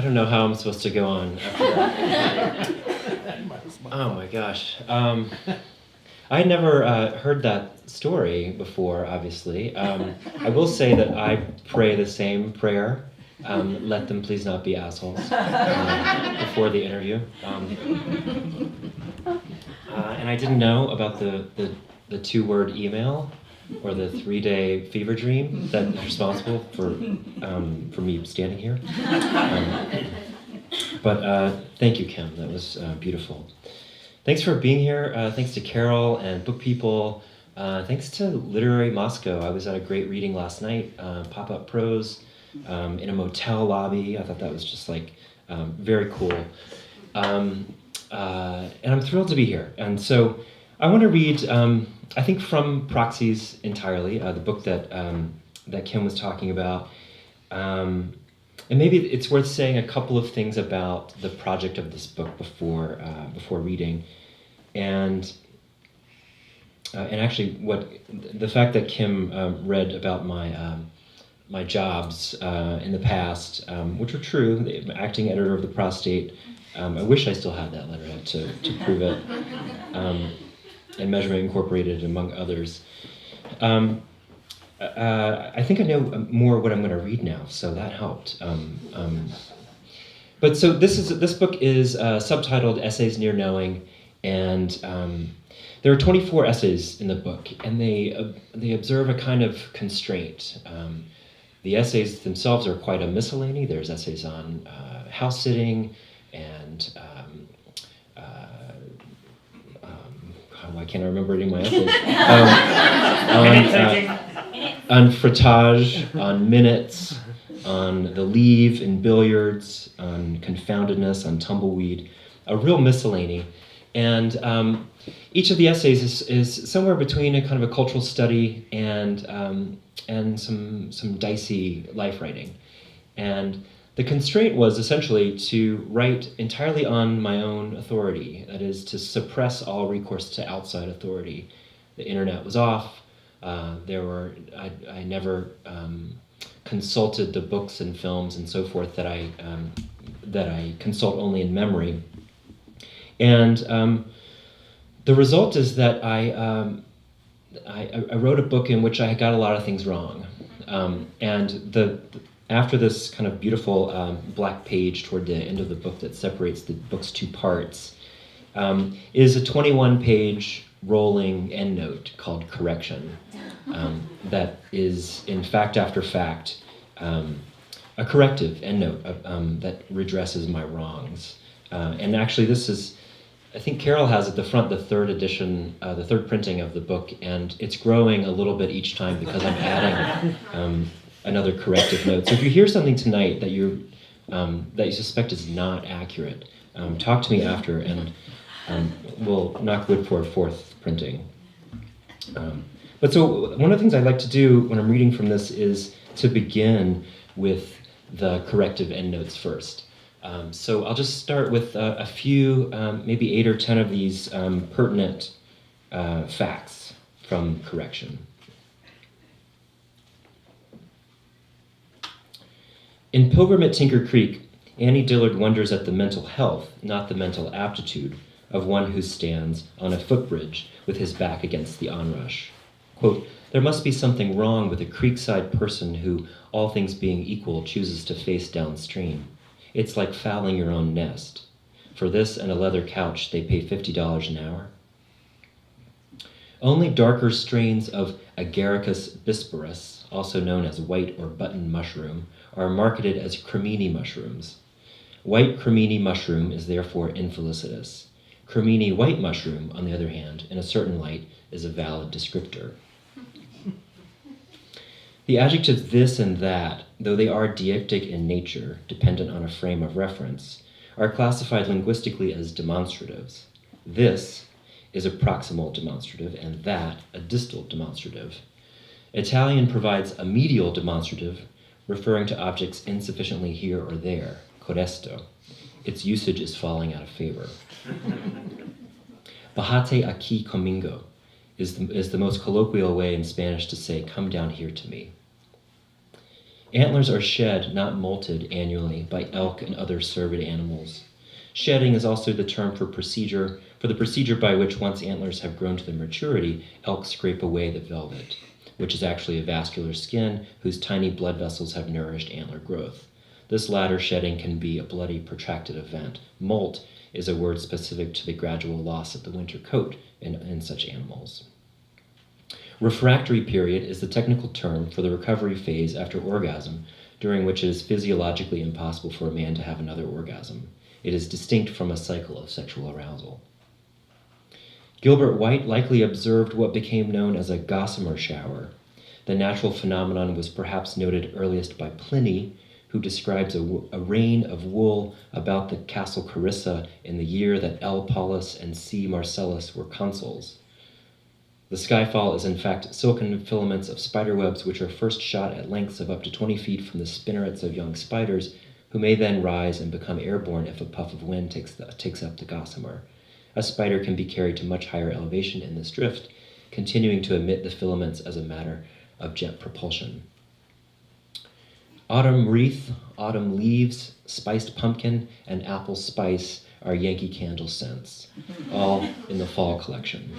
don't know how I'm supposed to go on after that. Oh my gosh. I had never heard that story before, obviously. I will say that I pray the same prayer, let them please not be assholes, before the interview. And I didn't know about the two-word email or the 3-day fever dream that is responsible for me standing here. But thank you, Kim. That was beautiful. Thanks for being here. Thanks to Carol and Book People. Thanks to Literary Moscow. I was at a great reading last night, Pop-Up Prose, in a motel lobby. I thought that was just like very cool. And I'm thrilled to be here. And so I want to read, I think from Proxies entirely, the book that Kim was talking about. And maybe it's worth saying a couple of things about the project of this book before reading, and actually the fact that Kim read about my jobs in the past, which were true. The acting editor of the Prostate. I wish I still had that letterhead to prove it, and Measurement Incorporated, among others. I think I know more what I'm going to read now, so that helped. But so this book is subtitled Essays Near Knowing, and there are 24 essays in the book, and they observe a kind of constraint. The essays themselves are quite a miscellany. There's essays on house sitting and why can't I remember any of my essays? On frottage, on minutes, on the leave in billiards, on confoundedness, on tumbleweed, a real miscellany. And each of the essays is somewhere between a kind of a cultural study and some dicey life writing. And the constraint was essentially to write entirely on my own authority, that is, to suppress all recourse to outside authority. The internet was off. I never consulted the books and films and so forth that I consult only in memory. And the result is that I wrote a book in which I got a lot of things wrong. And after this kind of beautiful black page toward the end of the book that separates the book's two parts, is a 21-page rolling endnote called Correction, that is, in fact after fact, a corrective endnote that redresses my wrongs. And actually this is, I think Carol has at the front the third edition, the third printing of the book, and it's growing a little bit each time because I'm adding another corrective note. So if you hear something tonight that you suspect is not accurate, talk to me after, and we'll knock wood for a fourth printing. But so one of the things I like to do when I'm reading from this is to begin with the corrective endnotes first. So I'll just start with a few, maybe 8 or 10 of these pertinent facts from Correction. In Pilgrim at Tinker Creek, Annie Dillard wonders at the mental health, not the mental aptitude, of one who stands on a footbridge with his back against the onrush. Quote, there must be something wrong with a creekside person who, all things being equal, chooses to face downstream. It's like fouling your own nest. For this and a leather couch, they pay $50 an hour. Only darker strains of Agaricus bisporus, also known as white or button mushroom, are marketed as cremini mushrooms. White cremini mushroom is therefore infelicitous. Cremini white mushroom, on the other hand, in a certain light, is a valid descriptor. The adjectives this and that, though they are deictic in nature, dependent on a frame of reference, are classified linguistically as demonstratives. This is a proximal demonstrative, and that a distal demonstrative. Italian provides a medial demonstrative, referring to objects insufficiently here or there, codesto. Its usage is falling out of favor. Bajate aquí conmigo is the most colloquial way in Spanish to say, come down here to me. Antlers are shed, not molted, annually by elk and other cervid animals. Shedding is also the term for the procedure by which, once antlers have grown to their maturity, elk scrape away the velvet, which is actually a vascular skin whose tiny blood vessels have nourished antler growth. This latter shedding can be a bloody, protracted event. Molt is a word specific to the gradual loss of the winter coat in such animals. Refractory period is the technical term for the recovery phase after orgasm, during which it is physiologically impossible for a man to have another orgasm. It is distinct from a cycle of sexual arousal. Gilbert White likely observed what became known as a gossamer shower. The natural phenomenon was perhaps noted earliest by Pliny, who describes a rain of wool about the castle Carissa in the year that L. Paulus and C. Marcellus were consuls. The skyfall is in fact silken filaments of spiderwebs which are first shot at lengths of up to 20 feet from the spinnerets of young spiders, who may then rise and become airborne if a puff of wind takes up the gossamer. A spider can be carried to much higher elevation in this drift, continuing to emit the filaments as a matter of jet propulsion. Autumn wreath, autumn leaves, spiced pumpkin, and apple spice are Yankee Candle scents, all in the fall collection.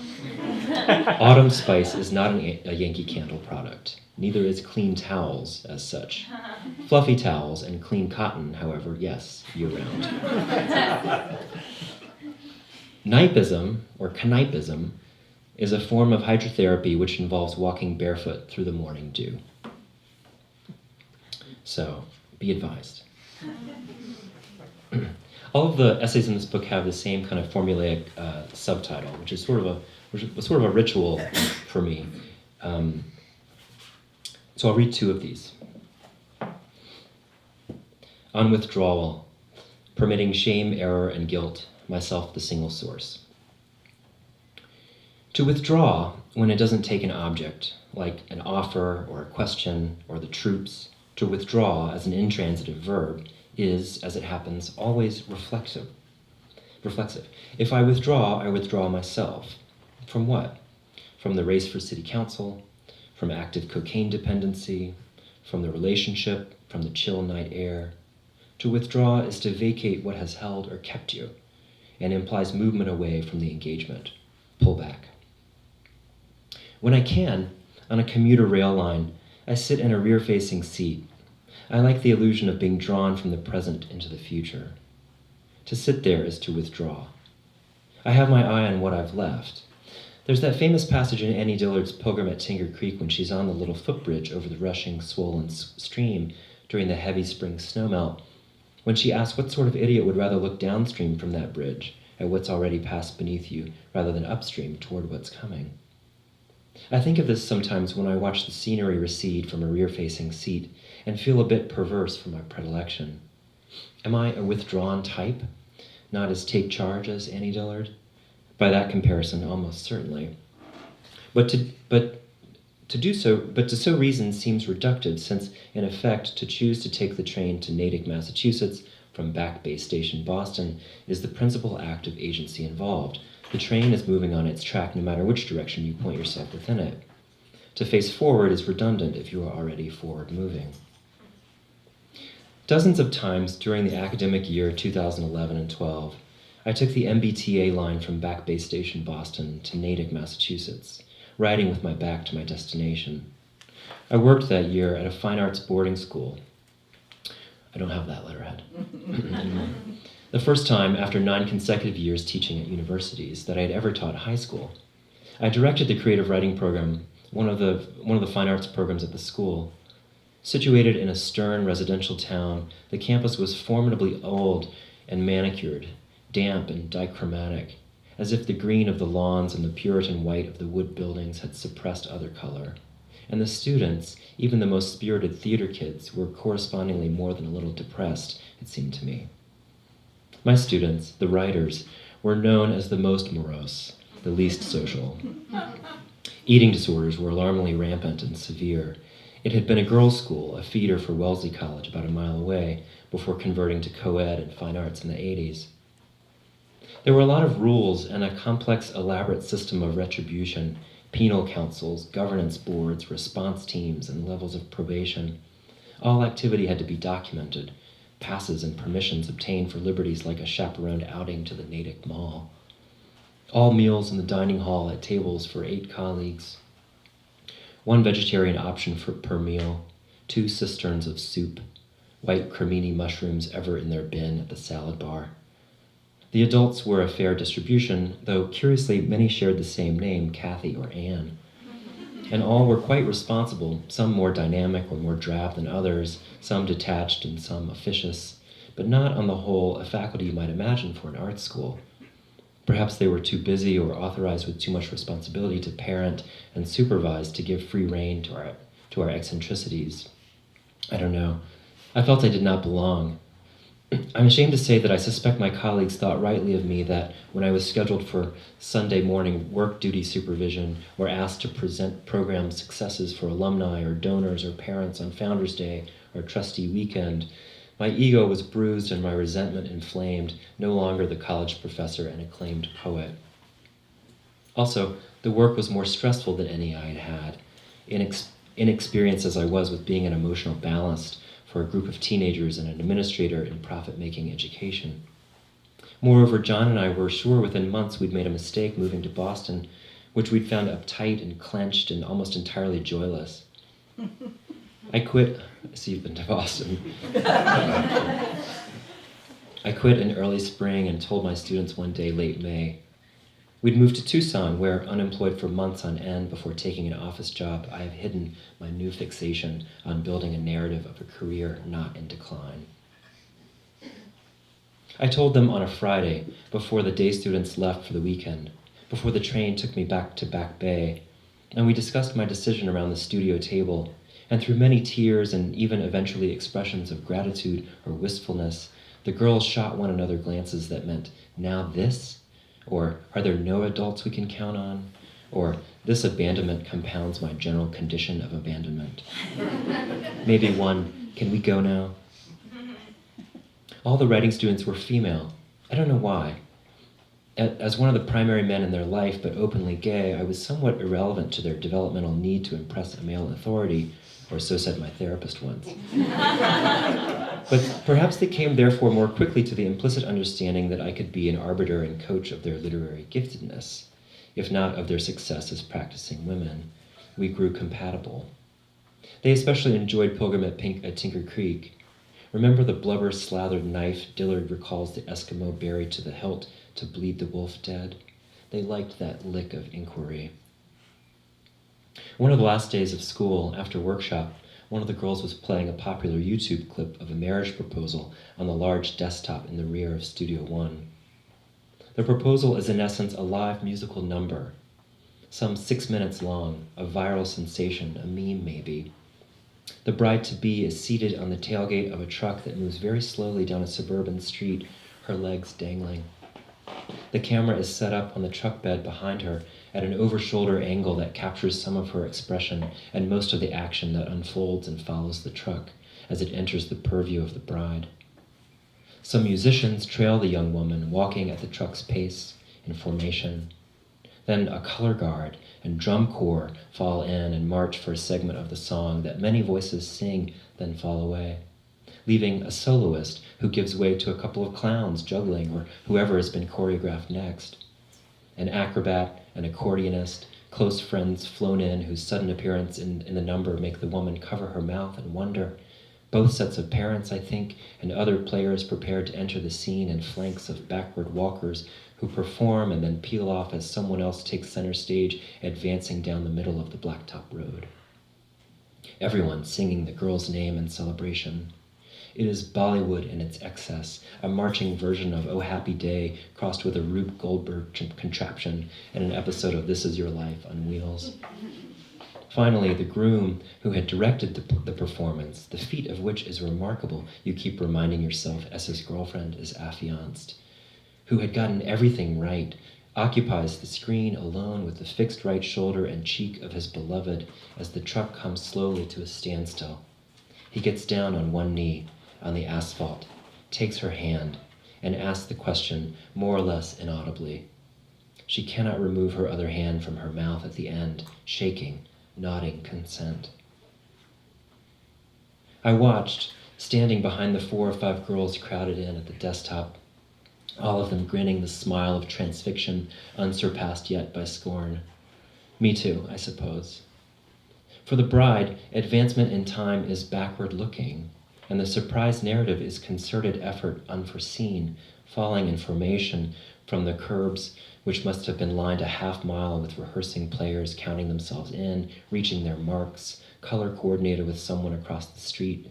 Autumn spice is not a Yankee Candle product. Neither is clean towels as such. Fluffy towels and clean cotton, however, yes, year-round. Knipism, or knipism, is a form of hydrotherapy which involves walking barefoot through the morning dew. So, be advised. All of the essays in this book have the same kind of formulaic subtitle, which is sort of a ritual for me. So I'll read two of these. On withdrawal, permitting shame, error, and guilt, myself the single source. To withdraw, when it doesn't take an object, like an offer or a question or the troops, to withdraw as an intransitive verb is, as it happens, always reflexive. If I withdraw myself. From what? From the race for city council, from active cocaine dependency, from the relationship, from the chill night air. To withdraw is to vacate what has held or kept you, and implies movement away from the engagement. Pull back. When I can, on a commuter rail line, I sit in a rear-facing seat. I like the illusion of being drawn from the present into the future. To sit there is to withdraw. I have my eye on what I've left. There's that famous passage in Annie Dillard's Pilgrim at Tinker Creek when she's on the little footbridge over the rushing, swollen stream during the heavy spring snowmelt, when she asks what sort of idiot would rather look downstream from that bridge at what's already passed beneath you rather than upstream toward what's coming. I think of this sometimes when I watch the scenery recede from a rear-facing seat and feel a bit perverse for my predilection. Am I a withdrawn type? Not as take charge as Annie Dillard? By that comparison, almost certainly. But to so reason seems reductive, since, in effect, to choose to take the train to Natick, Massachusetts, from Back Bay Station, Boston, is the principal act of agency involved. The train is moving on its track no matter which direction you point yourself within it. To face forward is redundant if you are already forward moving. Dozens of times during the academic year 2011 and 12, I took the MBTA line from Back Bay Station, Boston, to Natick, Massachusetts, riding with my back to my destination. I worked that year at a fine arts boarding school. I don't have that letterhead. The first time, after 9 consecutive years teaching at universities, that I had ever taught high school. I directed the creative writing program, one of the fine arts programs at the school. Situated in a stern residential town, the campus was formidably old and manicured, damp and dichromatic, as if the green of the lawns and the Puritan white of the wood buildings had suppressed other color. And the students, even the most spirited theater kids, were correspondingly more than a little depressed, it seemed to me. My students, the writers, were known as the most morose, the least social. Eating disorders were alarmingly rampant and severe. It had been a girls' school, a feeder for Wellesley College about a mile away, before converting to co-ed and fine arts in the 80s. There were a lot of rules and a complex, elaborate system of retribution, penal councils, governance boards, response teams, and levels of probation. All activity had to be documented, passes and permissions obtained for liberties like a chaperoned outing to the Natick Mall. All meals in the dining hall at tables for 8 colleagues. 1 vegetarian option per meal, 2 cisterns of soup, white cremini mushrooms ever in their bin at the salad bar. The adults were a fair distribution, though curiously many shared the same name, Kathy or Anne. And all were quite responsible, some more dynamic or more drab than others, some detached and some officious, but not on the whole a faculty you might imagine for an art school. Perhaps they were too busy or authorized with too much responsibility to parent and supervise to give free rein to our eccentricities. I don't know. I felt I did not belong. I'm ashamed to say that I suspect my colleagues thought rightly of me that when I was scheduled for Sunday morning work duty supervision or asked to present program successes for alumni or donors or parents on Founders Day or Trustee Weekend, my ego was bruised and my resentment inflamed, no longer the college professor and acclaimed poet. Also, the work was more stressful than any I had had. Inexperienced as I was with being an emotional ballast for a group of teenagers and an administrator in profit-making education. Moreover, John and I were sure within months we'd made a mistake moving to Boston, which we'd found uptight and clenched and almost entirely joyless. I quit. See, you've been to Boston. I quit in early spring and told my students one day late May. We'd moved to Tucson, where, unemployed for months on end before taking an office job, I have hidden my new fixation on building a narrative of a career not in decline. I told them on a Friday, before the day students left for the weekend, before the train took me back to Back Bay, and we discussed my decision around the studio table, and through many tears and even eventually expressions of gratitude or wistfulness, the girls shot one another glances that meant, "Now this?" Or, "Are there no adults we can count on?" Or, "This abandonment compounds my general condition of abandonment." Maybe one, "Can we go now?" All the writing students were female. I don't know why. As one of the primary men in their life, but openly gay, I was somewhat irrelevant to their developmental need to impress a male authority, or so said my therapist once. But perhaps they came therefore more quickly to the implicit understanding that I could be an arbiter and coach of their literary giftedness, if not of their success as practicing women. We grew compatible. They especially enjoyed Pilgrim at Tinker Creek. Remember the blubber-slathered knife Dillard recalls the Eskimo buried to the hilt to bleed the wolf dead? They liked that lick of inquiry. One of the last days of school, after workshop, one of the girls was playing a popular YouTube clip of a marriage proposal on the large desktop in the rear of Studio One. The proposal is in essence a live musical number, some 6 minutes long, a viral sensation, a meme maybe. The bride-to-be is seated on the tailgate of a truck that moves very slowly down a suburban street, her legs dangling. The camera is set up on the truck bed behind her at an over-shoulder angle that captures some of her expression and most of the action that unfolds and follows the truck as it enters the purview of the bride. Some musicians trail the young woman, walking at the truck's pace in formation. Then a color guard and drum corps fall in and march for a segment of the song that many voices sing, then fall away, leaving a soloist who gives way to a couple of clowns juggling or whoever has been choreographed next. An acrobat, an accordionist, close friends flown in whose sudden appearance in the number make the woman cover her mouth and wonder. Both sets of parents, I think, and other players prepared to enter the scene in flanks of backward walkers who perform and then peel off as someone else takes center stage, advancing down the middle of the blacktop road. Everyone singing the girl's name in celebration. It is Bollywood in its excess, a marching version of Oh Happy Day crossed with a Rube Goldberg contraption and an episode of This Is Your Life on Wheels. Finally, the groom who had directed the performance, the feat of which is remarkable, you keep reminding yourself as his girlfriend is affianced, who had gotten everything right, occupies the screen alone with the fixed right shoulder and cheek of his beloved as the truck comes slowly to a standstill. He gets down on one knee on the asphalt, takes her hand, and asks the question more or less inaudibly. She cannot remove her other hand from her mouth at the end, shaking, nodding consent. I watched, standing behind the 4 or 5 girls crowded in at the desktop, all of them grinning the smile of transfixion unsurpassed yet by scorn. Me too, I suppose. For the bride, advancement in time is backward-looking, and the surprise narrative is concerted effort unforeseen, falling in formation from the curbs which must have been lined a half-mile with rehearsing players counting themselves in, reaching their marks, color-coordinated with someone across the street.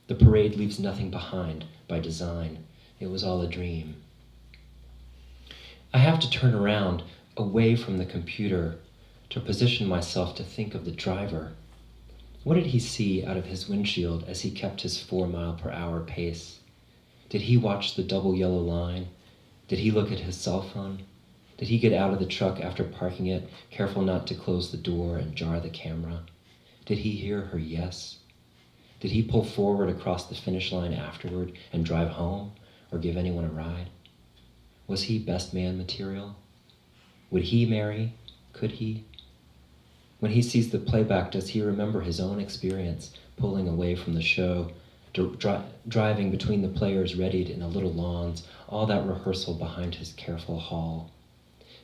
The parade leaves nothing behind by design. It was all a dream. I have to turn around, away from the computer, to position myself to think of the driver. What did he see out of his windshield as he kept his 4-mile-per-hour pace? Did he watch the double yellow line? Did he look at his cell phone? Did he get out of the truck after parking it, careful not to close the door and jar the camera? Did he hear her yes? Did he pull forward across the finish line afterward and drive home or give anyone a ride? Was he best man material? Would he marry? Could he? When he sees the playback, does he remember his own experience pulling away from the show, driving between the players readied in the little lawns, all that rehearsal behind his careful haul?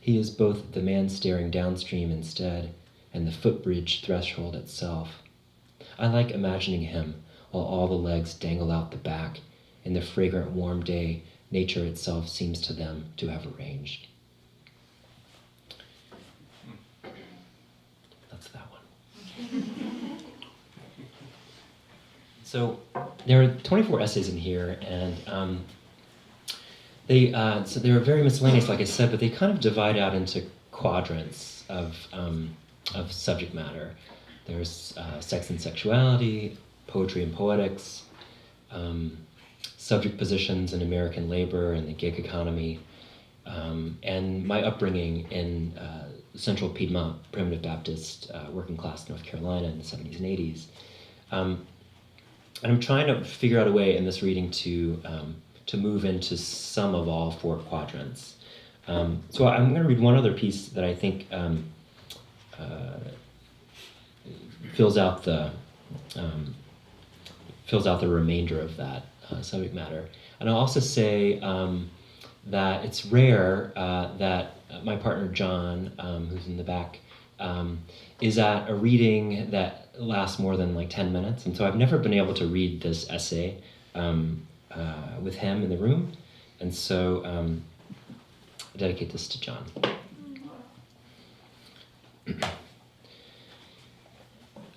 He is both the man staring downstream instead and the footbridge threshold itself. I like imagining him while all the legs dangle out the back in the fragrant warm day nature itself seems to them to have arranged. That's that one. So there are 24 essays in here, and so they were very miscellaneous, like I said, but they kind of divide out into quadrants of subject matter. There's sex and sexuality, poetry and poetics, subject positions in American labor and the gig economy, and my upbringing in Central Piedmont Primitive Baptist working class North Carolina in the 70s and 80s. And I'm trying to figure out a way in this reading to move into some of all 4 quadrants. So I'm going to read one other piece that I think fills out the remainder of that subject matter. And I'll also say that it's rare that my partner John, who's in the back, is at a reading that lasts more than like 10 minutes. And so I've never been able to read this essay with him in the room. And so I dedicate this to John.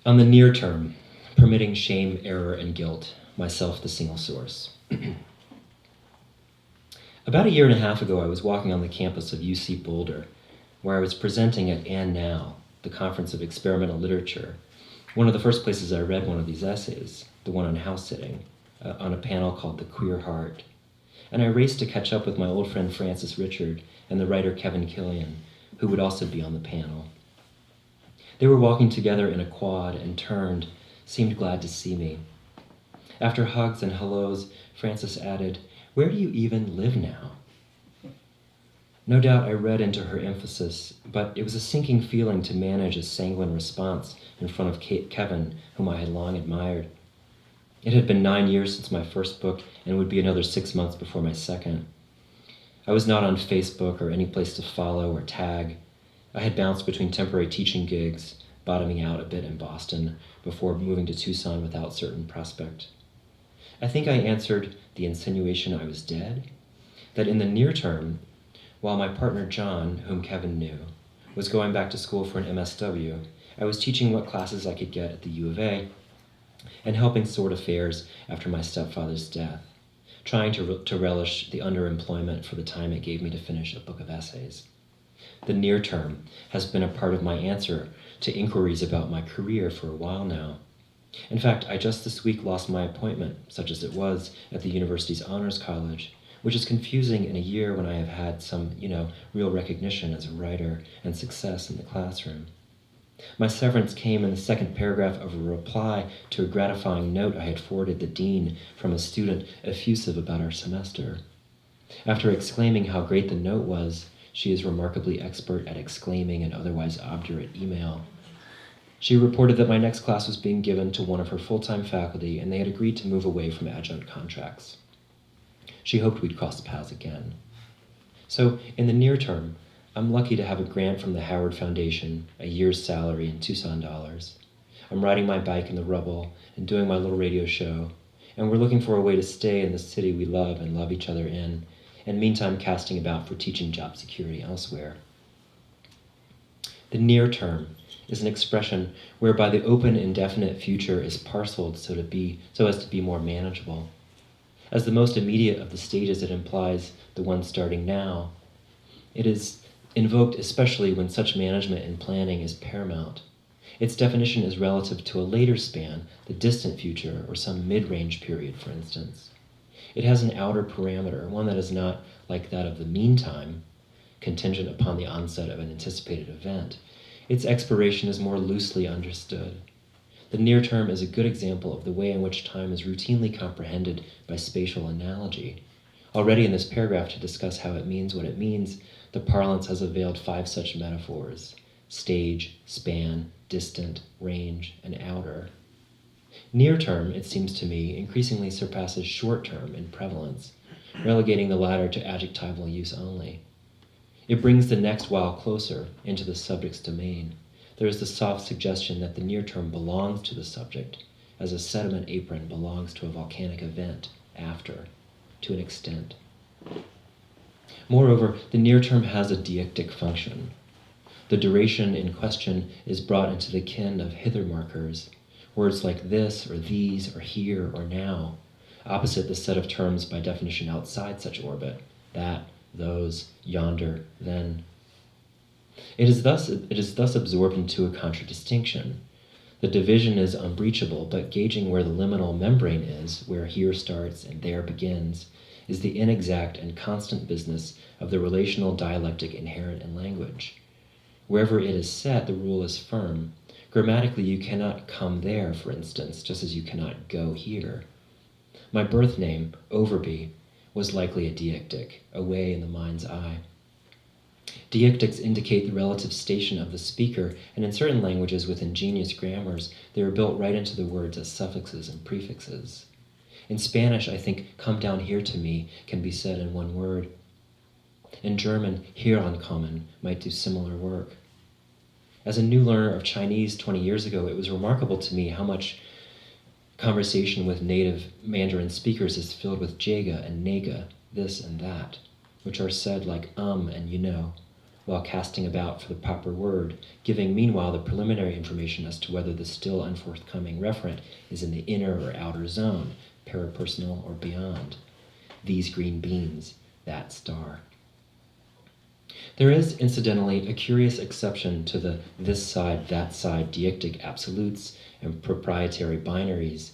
On the near term, permitting shame, error, and guilt, myself the single source. About 1.5 years ago, I was walking on the campus of UC Boulder, where I was presenting at And Now, the Conference of Experimental Literature, one of the first places I read one of these essays, the one on house sitting, on a panel called The Queer Heart. And I raced to catch up with my old friend Francis Richard and the writer Kevin Killian, who would also be on the panel. They were walking together in a quad and turned, seemed glad to see me. After hugs and hellos, Francis added, "Where do you even live now?" No doubt I read into her emphasis, but it was a sinking feeling to manage a sanguine response in front of Kevin, whom I had long admired. It had been 9 years since my first book, and would be another 6 months before my second. I was not on Facebook or any place to follow or tag. I had bounced between temporary teaching gigs, bottoming out a bit in Boston, before moving to Tucson without certain prospect. I think I answered the insinuation I was dead, that in the near term, while my partner John, whom Kevin knew, was going back to school for an MSW, I was teaching what classes I could get at the U of A and helping sort affairs after my stepfather's death, trying to relish the underemployment for the time it gave me to finish a book of essays. The near term has been a part of my answer to inquiries about my career for a while now. In fact, I just this week lost my appointment, such as it was, at the university's Honors College, which is confusing in a year when I have had some, real recognition as a writer and success in the classroom. My severance came in the second paragraph of a reply to a gratifying note I had forwarded the dean from a student effusive about our semester. After exclaiming how great the note was, she is remarkably expert at exclaiming an otherwise obdurate email. She reported that my next class was being given to one of her full-time faculty, and they had agreed to move away from adjunct contracts. She hoped we'd cross paths again. So, in the near term, I'm lucky to have a grant from the Howard Foundation, a year's salary in Tucson dollars. I'm riding my bike in the rubble and doing my little radio show, and we're looking for a way to stay in the city we love and love each other in, and meantime casting about for teaching job security elsewhere. The near term is an expression whereby the open indefinite future is parceled so as to be more manageable. As the most immediate of the stages, it implies the one starting now. It is invoked especially when such management and planning is paramount. Its definition is relative to a later span, the distant future, or some mid-range period, for instance. It has an outer parameter, one that is not like that of the meantime, contingent upon the onset of an anticipated event. Its expiration is more loosely understood. The near term is a good example of the way in which time is routinely comprehended by spatial analogy. Already in this paragraph, to discuss how it means what it means, the parlance has availed 5 such metaphors: stage, span, distant, range, and outer. Near term, it seems to me, increasingly surpasses short term in prevalence, relegating the latter to adjectival use only. It brings the next while closer into the subject's domain. There is the soft suggestion that the near term belongs to the subject, as a sediment apron belongs to a volcanic event after, to an extent. Moreover, the near term has a deictic function. The duration in question is brought into the ken of hither markers, words like this or these or here or now, opposite the set of terms by definition outside such orbit, that, those, yonder, then. It is thus absorbed into a contradistinction. The division is unbreachable, but gauging where the liminal membrane is, where here starts and there begins, is the inexact and constant business of the relational dialectic inherent in language. Wherever it is set, the rule is firm. Grammatically, you cannot come there, for instance, just as you cannot go here. My birth name, Overby, was likely a deictic, away in the mind's eye. Deictics indicate the relative station of the speaker, and in certain languages with ingenious grammars, they are built right into the words as suffixes and prefixes. In Spanish, I think, come down here to me can be said in one word. In German, hier ankommen might do similar work. As a new learner of Chinese 20 years ago, it was remarkable to me how much conversation with native Mandarin speakers is filled with jega and nega, this and that, which are said like and you know, while casting about for the proper word, giving meanwhile the preliminary information as to whether the still unforthcoming referent is in the inner or outer zone, parapersonal or beyond. These green beans, that star. There is, incidentally, a curious exception to the this side, that side deictic absolutes and proprietary binaries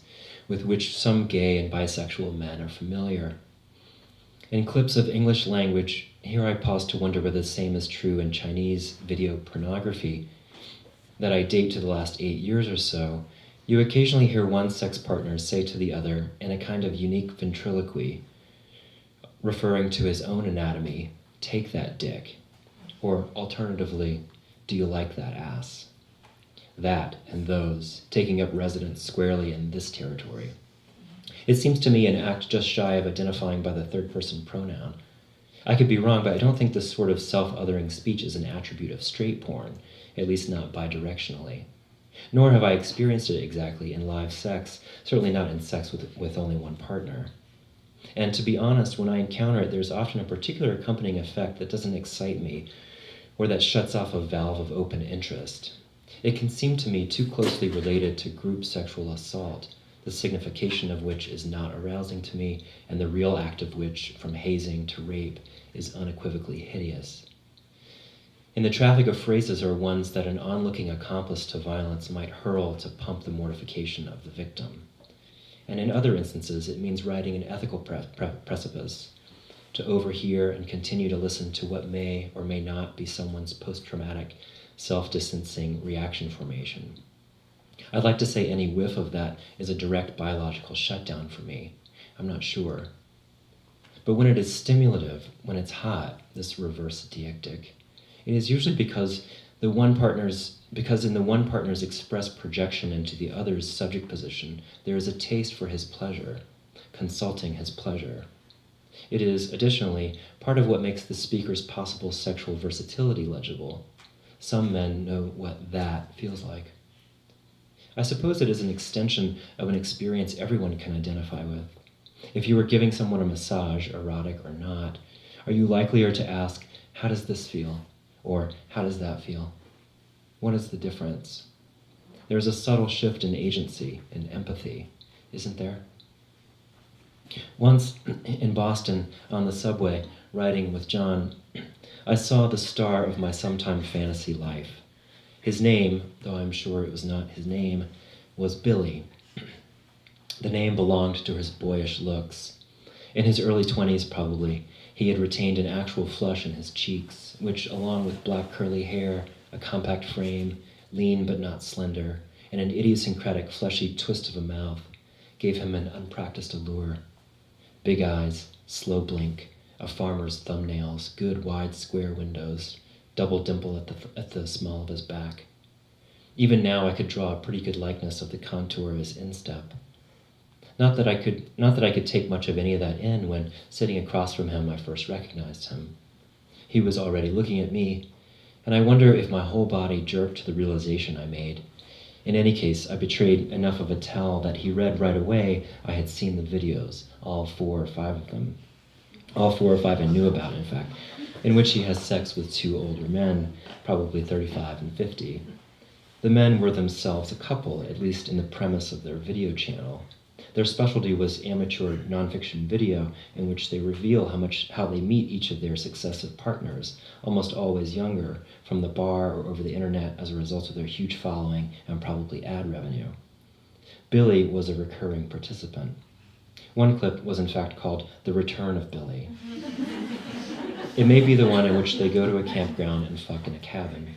with which some gay and bisexual men are familiar. In clips of English language, here I pause to wonder whether the same is true in Chinese video pornography, that I date to the last 8 years or so. You occasionally hear one sex partner say to the other in a kind of unique ventriloquy, referring to his own anatomy, "Take that dick," or alternatively, "Do you like that ass?" That and those, taking up residence squarely in this territory. It seems to me an act just shy of identifying by the third-person pronoun. I could be wrong, but I don't think this sort of self-othering speech is an attribute of straight porn, at least not bidirectionally. Nor have I experienced it exactly in live sex, certainly not in sex with only one partner. And to be honest, when I encounter it, there's often a particular accompanying effect that doesn't excite me, or that shuts off a valve of open interest. It can seem to me too closely related to group sexual assault, the signification of which is not arousing to me, and the real act of which, from hazing to rape, is unequivocally hideous. In the traffic of phrases are ones that an onlooking accomplice to violence might hurl to pump the mortification of the victim. And in other instances, it means riding an ethical precipice, to overhear and continue to listen to what may or may not be someone's post-traumatic, self-distancing reaction formation. I'd like to say any whiff of that is a direct biological shutdown for me. I'm not sure. But when it is stimulative, when it's hot, this reverse deictic, it is usually because Because in the one partner's express projection into the other's subject position, there is a taste for his pleasure, consulting his pleasure. It is, additionally, part of what makes the speaker's possible sexual versatility legible. Some men know what that feels like. I suppose it is an extension of an experience everyone can identify with. If you were giving someone a massage, erotic or not, are you likelier to ask, how does this feel? Or how does that feel? What is the difference? There's a subtle shift in agency, in empathy, isn't there? Once in Boston, on the subway, riding with John, I saw the star of my sometime fantasy life. His name, though I'm sure it was not his name, was Billy. The name belonged to his boyish looks. In his early 20s, probably, he had retained an actual flush in his cheeks, which, along with black curly hair, a compact frame, lean but not slender, and an idiosyncratic fleshy twist of a mouth, gave him an unpracticed allure. Big eyes, slow blink, a farmer's thumbnails, good wide square windows, double dimple at the small of his back. Even now I could draw a pretty good likeness of the contour of his instep. Not that I could take much of any of that in when, sitting across from him, I first recognized him. He was already looking at me, and I wonder if my whole body jerked to the realization I made. In any case, I betrayed enough of a tell that he read right away I had seen the videos, all 4 or 5 of them. All 4 or 5 I knew about, in fact, in which he has sex with 2 older men, probably 35 and 50. The men were themselves a couple, at least in the premise of their video channel. Their specialty was amateur nonfiction video in which they reveal how they meet each of their successive partners, almost always younger, from the bar or over the internet as a result of their huge following and probably ad revenue. Billy was a recurring participant. One clip was in fact called The Return of Billy. It may be the one in which they go to a campground and fuck in a cabin.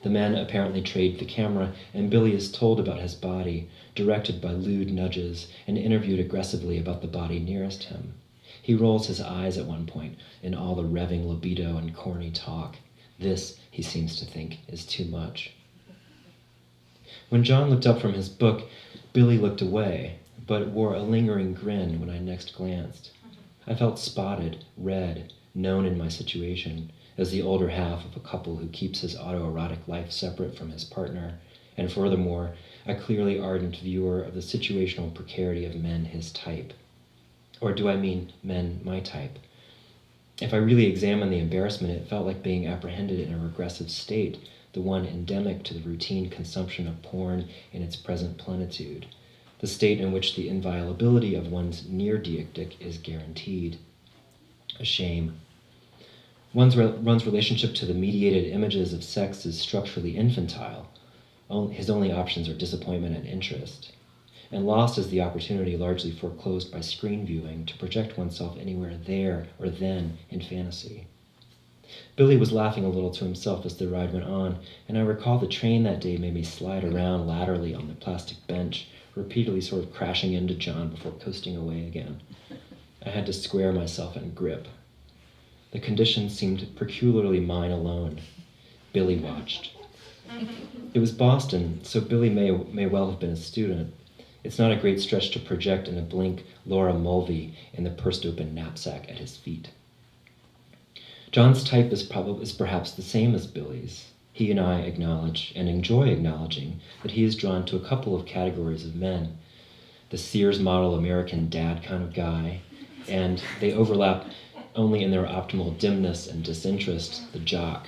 The men apparently trade the camera, and Billy is told about his body, directed by lewd nudges, and interviewed aggressively about the body nearest him. He rolls his eyes at one point in all the revving libido and corny talk. This, he seems to think, is too much. When John looked up from his book, Billy looked away, but wore a lingering grin when I next glanced. I felt spotted, red, known in my situation, as the older half of a couple who keeps his autoerotic life separate from his partner, and furthermore, a clearly ardent viewer of the situational precarity of men his type. Or do I mean men my type? If I really examine the embarrassment, it felt like being apprehended in a regressive state, the one endemic to the routine consumption of porn in its present plenitude, the state in which the inviolability of one's near-deictic is guaranteed. A shame. One's relationship to the mediated images of sex is structurally infantile. His only options are disappointment and interest. And lost is the opportunity largely foreclosed by screen viewing to project oneself anywhere there or then in fantasy. Billy was laughing a little to himself as the ride went on, and I recall the train that day made me slide around laterally on the plastic bench, repeatedly sort of crashing into John before coasting away again. I had to square myself and grip. The condition seemed peculiarly mine alone. Billy watched. It was Boston, so Billy may well have been a student. It's not a great stretch to project in a blink Laura Mulvey in the pursed-open knapsack at his feet. John's type is perhaps the same as Billy's. He and I acknowledge, and enjoy acknowledging, that he is drawn to a couple of categories of men. The Sears model American dad kind of guy, and they overlap only in their optimal dimness and disinterest, the jock,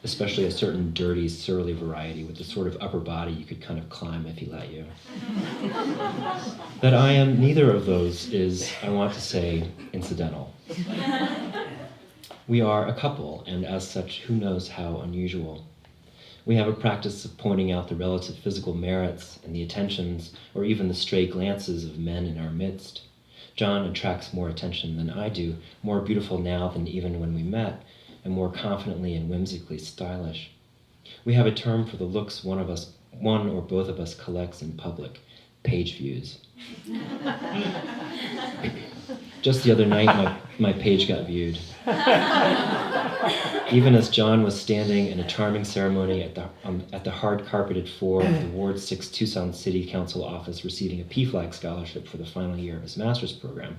especially a certain dirty, surly variety with the sort of upper body you could kind of climb if he let you. That I am neither of those is, I want to say, incidental. We are a couple, and as such, who knows how unusual. We have a practice of pointing out the relative physical merits and the attentions, or even the stray glances of men in our midst. John attracts more attention than I do, more beautiful now than even when we met, and more confidently and whimsically stylish. We have a term for the looks one or both of us collects in public: page views. Just the other night, my page got viewed. Even as John was standing in a charming ceremony at the hard-carpeted floor of the Ward 6 Tucson City Council office receiving a PFLAG scholarship for the final year of his master's program,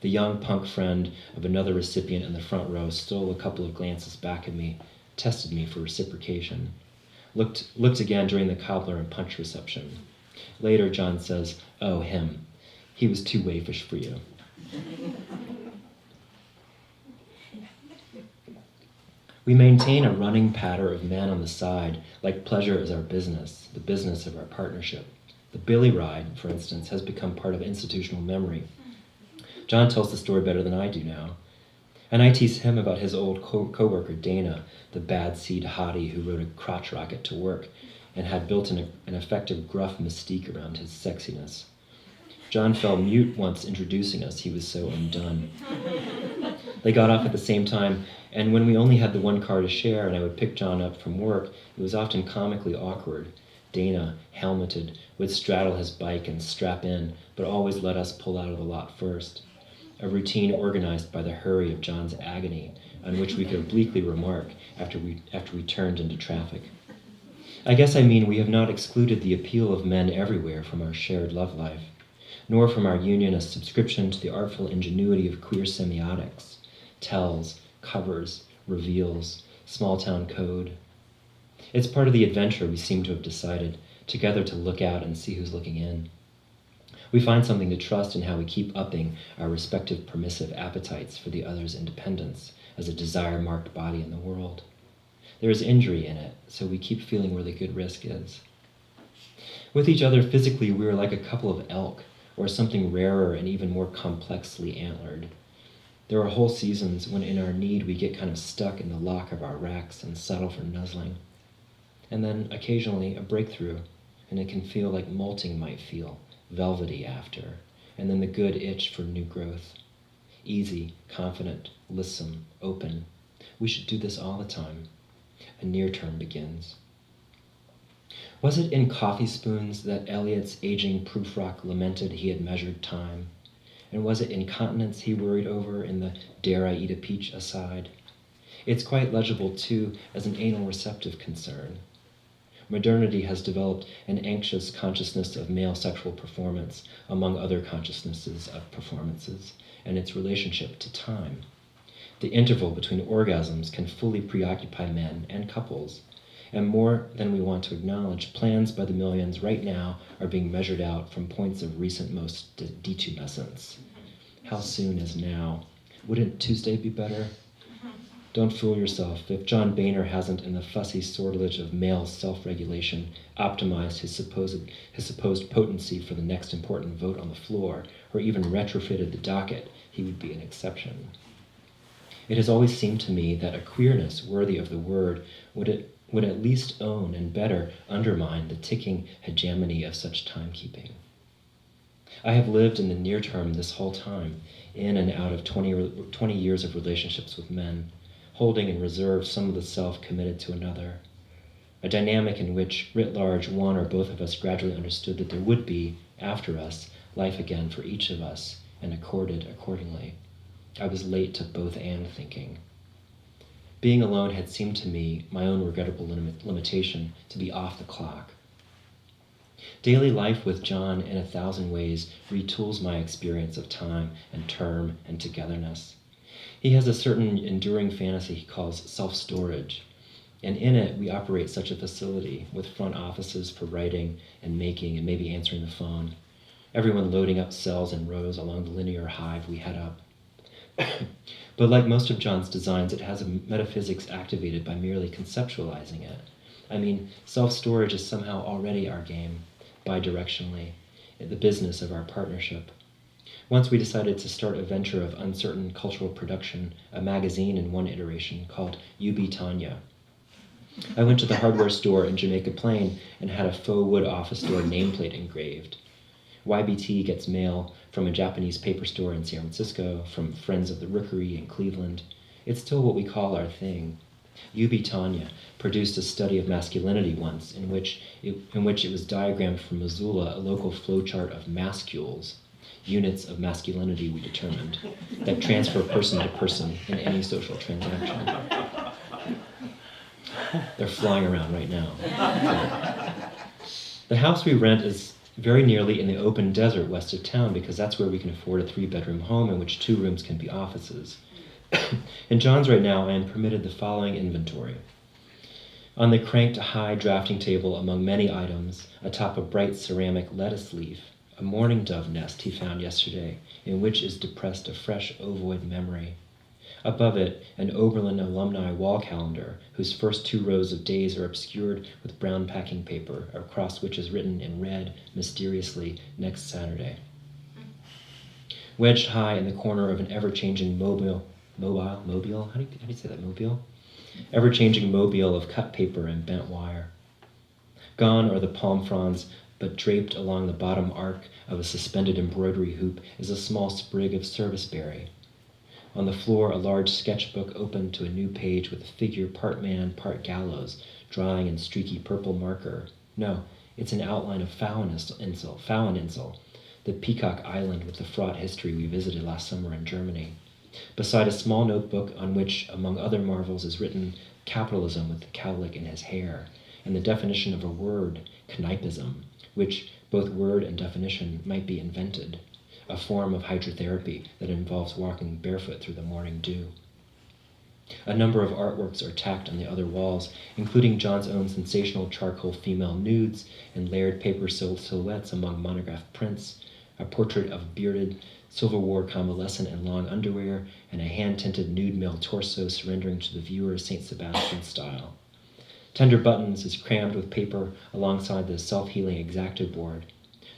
the young punk friend of another recipient in the front row stole a couple of glances back at me, tested me for reciprocation. Looked again during the cobbler and punch reception. Later, John says, "Oh, him. He was too waifish for you." We maintain a running patter of men on the side, like pleasure is our business, the business of our partnership. The Billy ride, for instance, has become part of institutional memory. John tells the story better than I do now. And I tease him about his old co-worker, Dana, the bad seed hottie who rode a crotch rocket to work and had built an effective gruff mystique around his sexiness. John fell mute once introducing us. He was so undone. They got off at the same time, and when we only had the one car to share and I would pick John up from work, it was often comically awkward. Dana, helmeted, would straddle his bike and strap in, but always let us pull out of the lot first. A routine organized by the hurry of John's agony, on which we could obliquely remark after we turned into traffic. I guess I mean we have not excluded the appeal of men everywhere from our shared love life, nor from our unionist subscription to the artful ingenuity of queer semiotics, tells, covers, reveals, small-town code. It's part of the adventure we seem to have decided, together to look out and see who's looking in. We find something to trust in how we keep upping our respective permissive appetites for the other's independence as a desire-marked body in the world. There is injury in it, so we keep feeling where the good risk is. With each other physically, we are like a couple of elk, or something rarer and even more complexly antlered. There are whole seasons when in our need we get kind of stuck in the lock of our racks and settle for nuzzling. And then occasionally a breakthrough, and it can feel like molting might feel, velvety after, and then the good itch for new growth. Easy, confident, lissome, open. We should do this all the time. A near term begins. Was it in coffee spoons that Eliot's aging Prufrock lamented he had measured time? And was it incontinence he worried over in the "dare I eat a peach" aside? It's quite legible, too, as an anal receptive concern. Modernity has developed an anxious consciousness of male sexual performance, among other consciousnesses of performances, and its relationship to time. The interval between orgasms can fully preoccupy men and couples, and more than we want to acknowledge, plans by the millions right now are being measured out from points of recent most detumescence. How soon is now? Wouldn't Tuesday be better? Don't fool yourself. If John Boehner hasn't, in the fussy sortilege of male self-regulation, optimized his supposed potency for the next important vote on the floor, or even retrofitted the docket, he would be an exception. It has always seemed to me that a queerness worthy of the word would at least own and better undermine the ticking hegemony of such timekeeping. I have lived in the near term this whole time, in and out of 20 years of relationships with men, holding in reserve some of the self committed to another, a dynamic in which, writ large, one or both of us gradually understood that there would be, after us, life again for each of us, and accorded accordingly. I was late to both and thinking. Being alone had seemed to me, my own regrettable limitation, to be off the clock. Daily life with John, in 1,000 ways, retools my experience of time and term and togetherness. He has a certain enduring fantasy he calls self-storage, and in it we operate such a facility, with front offices for writing and making and maybe answering the phone, everyone loading up cells and rows along the linear hive we head up. But like most of John's designs, it has a metaphysics activated by merely conceptualizing it. I mean, self-storage is somehow already our game, bidirectionally, the business of our partnership. Once we decided to start a venture of uncertain cultural production, a magazine in one iteration called UB Tanya. I went to the hardware store in Jamaica Plain and had a faux wood office door nameplate engraved. YBT gets mail from a Japanese paper store in San Francisco, from Friends of the Rookery in Cleveland. It's still what we call our thing. UB Tanya produced a study of masculinity once, in which it was diagrammed from Missoula, a local flowchart of mascules, units of masculinity we determined, that transfer person to person in any social transaction. They're flying around right now. The house we rent is very nearly in the open desert west of town because that's where we can afford a 3-bedroom home in which 2 rooms can be offices. In John's right now, I am permitted the following inventory. On the cranked high drafting table among many items, atop a bright ceramic lettuce leaf, a mourning dove nest he found yesterday, in which is depressed a fresh ovoid memory. Above it, an Oberlin alumni wall calendar, whose first 2 rows of days are obscured with brown packing paper, across which is written in red, mysteriously, next Saturday. Wedged high in the corner of an ever-changing mobile? How do you say that, mobile? Ever-changing mobile of cut paper and bent wire. Gone are the palm fronds, but draped along the bottom arc of a suspended embroidery hoop is a small sprig of serviceberry. On the floor, a large sketchbook opened to a new page with a figure part man, part gallows, drawing in streaky purple marker. No, it's an outline of Fraueninsel, the peacock island with the fraught history we visited last summer in Germany. Beside a small notebook on which, among other marvels, is written capitalism with the cowlick in his hair, and the definition of a word, kneipism, which, both word and definition, might be invented, a form of hydrotherapy that involves walking barefoot through the morning dew. A number of artworks are tacked on the other walls, including John's own sensational charcoal female nudes and layered paper silhouettes among monographed prints, a portrait of a bearded Civil War convalescent in long underwear, and a hand-tinted nude male torso surrendering to the viewer St. Sebastian style. Tender Buttons is crammed with paper alongside the self-healing X-Acto board.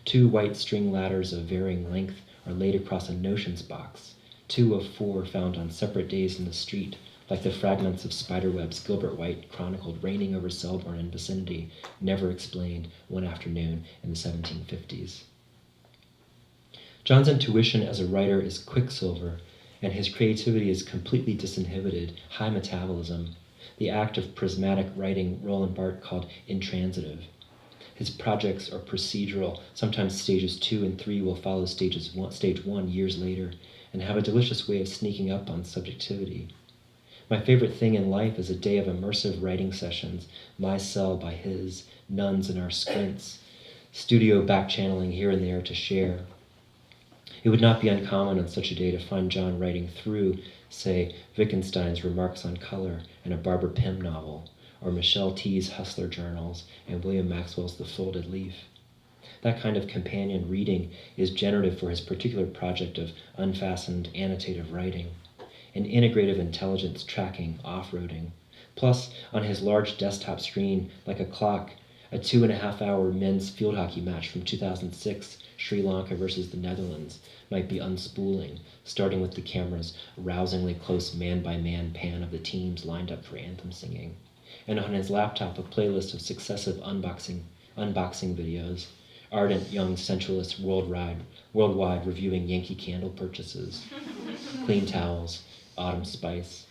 2 white string ladders of varying length are laid across a notions box, 2 of 4 found on separate days in the street, like the fragments of spiderwebs Gilbert White chronicled raining over Selborne and vicinity, never explained, one afternoon in the 1750s. John's intuition as a writer is quicksilver, and his creativity is completely disinhibited, high metabolism, the act of prismatic writing Roland Barthes called intransitive. His projects are procedural. Sometimes stages 2 and 3 will follow stage 1 years later, and have a delicious way of sneaking up on subjectivity. My favorite thing in life is a day of immersive writing sessions, my cell by his, nuns in our squints, studio back-channeling here and there to share. It would not be uncommon on such a day to find John writing through, say, Wittgenstein's Remarks on Color and a Barbara Pym novel, or Michelle T's Hustler Journals and William Maxwell's The Folded Leaf. That kind of companion reading is generative for his particular project of unfastened annotative writing, an integrative intelligence tracking, off-roading. Plus, on his large desktop screen, like a clock, a 2.5-hour men's field hockey match from 2006, Sri Lanka versus the Netherlands, might be unspooling, starting with the camera's rousingly close man-by-man pan of the teams lined up for anthem singing, and on his laptop a playlist of successive unboxing videos, ardent young centralists worldwide reviewing Yankee Candle purchases, clean towels, autumn spice.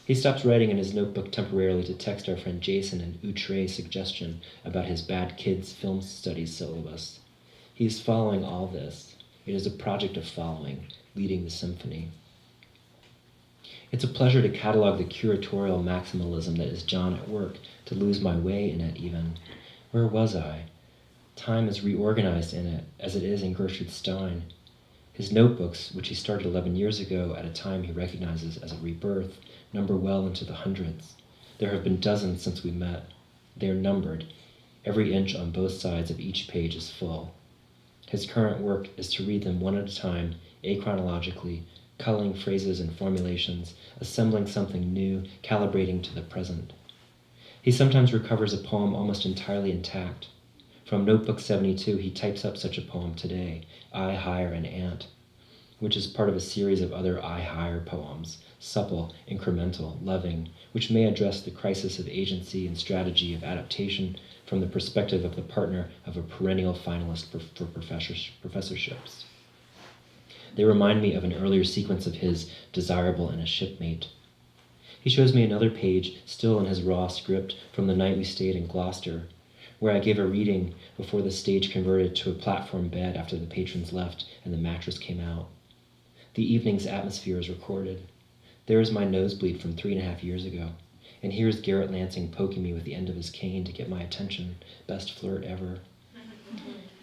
He stops writing in his notebook temporarily to text our friend Jason an outre suggestion about his Bad Kids film studies syllabus. He's following all this. It is a project of following, leading the symphony. It's a pleasure to catalog the curatorial maximalism that is John at work, to lose my way in it even. Where was I? Time is reorganized in it, as it is in Gertrude Stein. His notebooks, which he started 11 years ago at a time he recognizes as a rebirth, number well into the hundreds. There have been dozens since we met. They are numbered. Every inch on both sides of each page is full. His current work is to read them one at a time, achronologically, culling phrases and formulations, assembling something new, calibrating to the present. He sometimes recovers a poem almost entirely intact. From Notebook 72, he types up such a poem today, I Hire an Ant, which is part of a series of other I Hire poems, supple, incremental, loving, which may address the crisis of agency and strategy of adaptation from the perspective of the partner of a perennial finalist for professorships. They remind me of an earlier sequence of his Desirable in a Shipmate. He shows me another page, still in his raw script, from the night we stayed in Gloucester, where I gave a reading before the stage converted to a platform bed after the patrons left and the mattress came out. The evening's atmosphere is recorded. There is my nosebleed from 3.5 years ago, and here's Garrett Lansing poking me with the end of his cane to get my attention. Best flirt ever.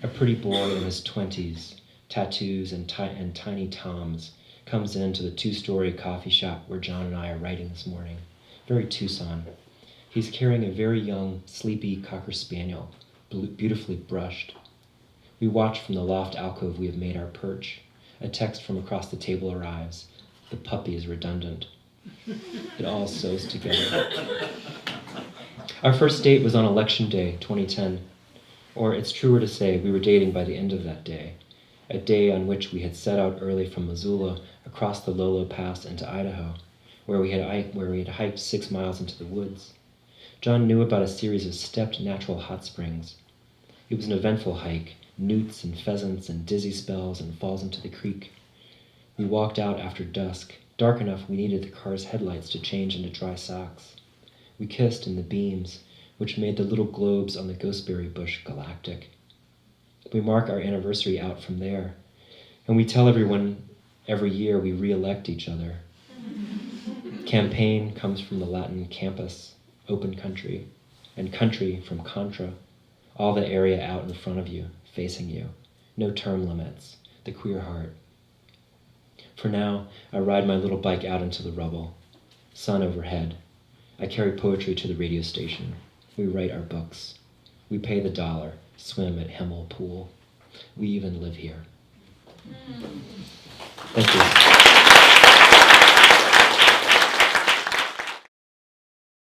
A pretty boy in his 20s, tattoos and tiny toms, comes into the 2-story coffee shop where John and I are writing this morning. Very Tucson. He's carrying a very young, sleepy Cocker Spaniel, beautifully brushed. We watch from the loft alcove we have made our perch. A text from across the table arrives. The puppy is redundant. It all sews together. Our first date was on Election Day, 2010. Or it's truer to say we were dating by the end of that day, a day on which we had set out early from Missoula across the Lolo Pass into Idaho, where we had hiked 6 miles into the woods. John knew about a series of stepped natural hot springs. It was an eventful hike, newts and pheasants and dizzy spells and falls into the creek. We walked out after dusk, dark enough we needed the car's headlights to change into dry socks. We kissed in the beams, which made the little globes on the gooseberry bush galactic. We mark our anniversary out from there, and we tell everyone every year we re-elect each other. Campaign comes from the Latin campus, open country, and country from contra, all the area out in front of you, facing you. No term limits, the queer heart. For now, I ride my little bike out into the rubble. Sun overhead. I carry poetry to the radio station. We write our books. We pay the $1, swim at Hemel Pool. We even live here. Thank you.